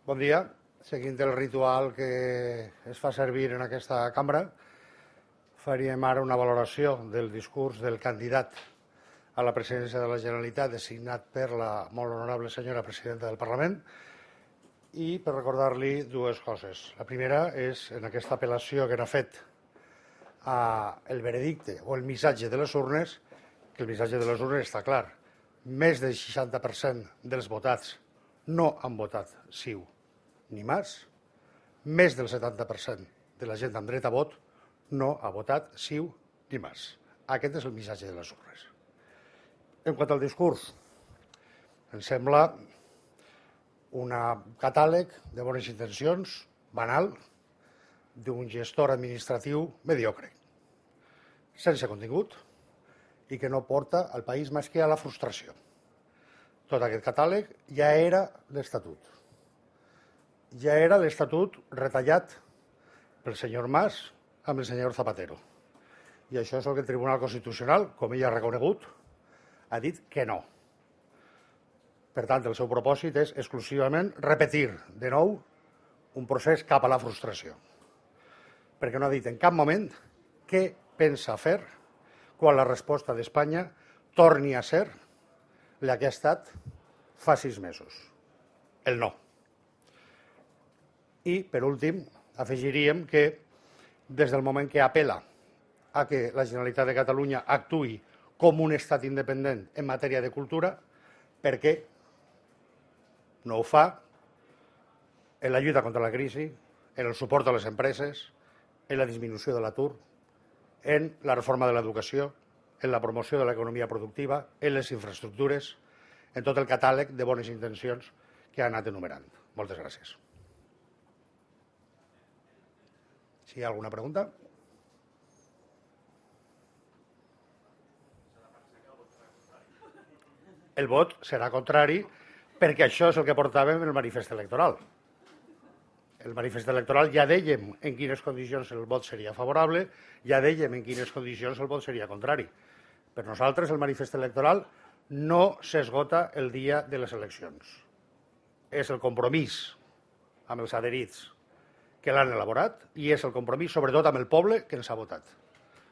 Bon dia. Seguint el ritual que es fa servir en aquesta cambra, faríem ara una valoració del discurs del candidat a la presidència de la Generalitat designat per la molt honorable senyora presidenta del Parlament i per recordar-li dues coses. La primera és en aquesta apel·lació que n'ha fet al veredicte o el missatge de les urnes, que el missatge de les urnes està clar. Més del 60% dels votats no han votat Ciu ni Mas. Més del 70% de la gent amb dret a vot no ha votat Ciu ni Mas. Aquest és el missatge de les urnes. En quant al discurs, em sembla un catàleg de bones intencions, banal, d'un gestor administratiu mediocre, sense contingut i que no porta al país més que a la frustració. Tot aquest catàleg ja era l'Estatut. Ja era l'Estatut retallat pel senyor Mas amb el senyor Zapatero. I això és el que el Tribunal Constitucional, com ell ha reconegut, ha dit que no. Per tant, el seu propòsit és exclusivament repetir de nou un procés cap a la frustració. Perquè no ha dit en cap moment què pensa fer quan la resposta d'Espanya torni a ser la que ha estat fa 6 mesos. El no. I, per últim, afegiríem que des del moment que apela a que la Generalitat de Catalunya actuï com un estat independent en matèria de cultura, per què no ho fa en la lluita contra la crisi, en el suport a les empreses, en la disminució de l'atur, en la reforma de l'educació, en la promoció de l'economia productiva, en les infraestructures, en tot el catàleg de bones intencions que ha anat enumerant. Moltes gràcies. Si hi ha alguna pregunta? El vot serà contrari perquè això és el que portàvem en el manifest electoral. El manifest electoral ja dèiem en quines condicions el vot seria favorable, ja dèiem en quines condicions el vot seria contrari. Per nosaltres el manifest electoral no s'esgota el dia de les eleccions. És el compromís amb els adherits que l'han elaborat i és el compromís sobretot amb el poble que ens ha votat.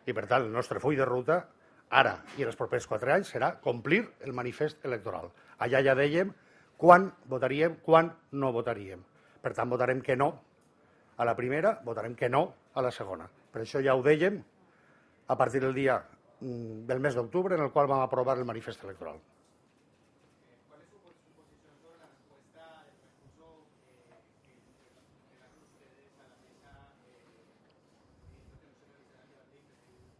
I per tant el nostre full de ruta ara i en els propers 4 anys serà complir el manifest electoral. Allà ja dèiem quan votaríem, quan no votaríem. Per tant, votarem que no a la primera, votarem que no a la segona. Per això ja ho dèiem a partir del dia del mes d'octubre en el qual vam aprovar el manifest electoral. ¿Cuál es su posición sobre la respuesta del recurso que dan ustedes a la mesa pidiendo que no se realizara el debate de investidura?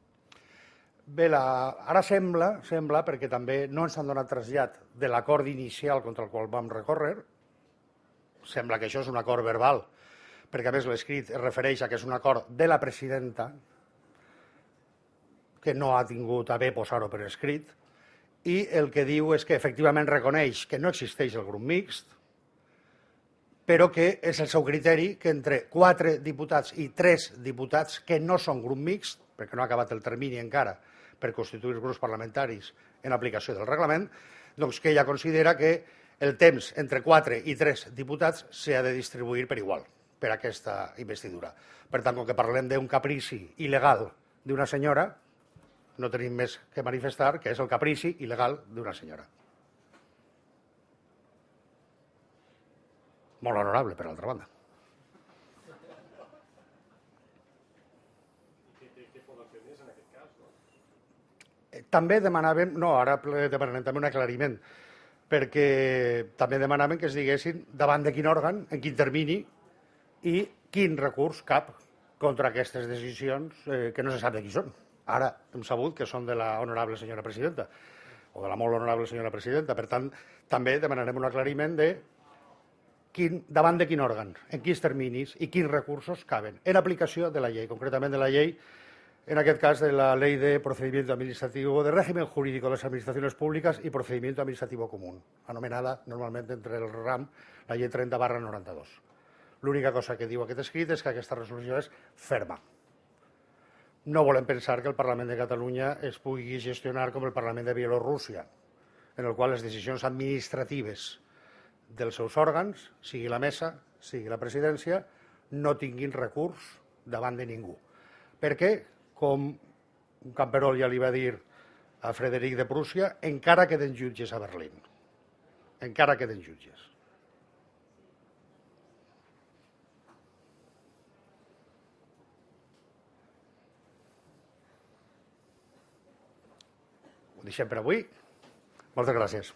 Bé, ara sembla, perquè també no ens han donat trasllat de l'acord inicial contra el qual vam recórrer, sembla que això és un acord verbal, perquè a més l'escrit es refereix a que és un acord de la presidenta, que no ha tingut a bé posar-ho per escrit, i el que diu és que efectivament reconeix que no existeix el grup mixt, però que és el seu criteri que entre 4 diputats i 3 diputats que no són grup mixt, perquè no ha acabat el termini encara per constituir grups parlamentaris en aplicació del reglament, doncs que ella considera que el temps entre 4 i 3 diputats s'ha de distribuir per igual per a aquesta investidura. Per tant, com que parlem d'un caprici il·legal d'una senyora, no tenim més que manifestar que és el caprici il·legal d'una senyora. Molt honorable, per altra banda. També demanàvem, no, ara demanarem també un aclariment, perquè també demanàvem que es diguessin davant de quin òrgan, en quin termini i quin recurs cap contra aquestes decisions que no se sap de qui són. Ara hem sabut que són de la honorable senyora presidenta o de la molt honorable senyora presidenta. Per tant, també demanarem un aclariment de davant de quin òrgan, en quins terminis i quins recursos caben en aplicació de la llei, concretament de la llei, en aquest cas de la Ley de Procedimiento Administrativo, de Régimen Jurídico de las Administraciones Públicas y Procedimiento Administrativo Común, anomenada normalment entre el RAM la llei 30/92. L'única cosa que diu aquest escrit és que aquesta resolució és ferma. No volem pensar que el Parlament de Catalunya es pugui gestionar com el Parlament de Bielorússia, en el qual les decisions administratives dels seus òrgans, sigui la mesa, sigui la presidència, no tinguin recurs davant de ningú. Perquè, com un camperol ja li va dir a Frederic de Prússia, encara queden jutges a Berlín. Encara queden jutges. Ho deixem per avui. Moltes gràcies.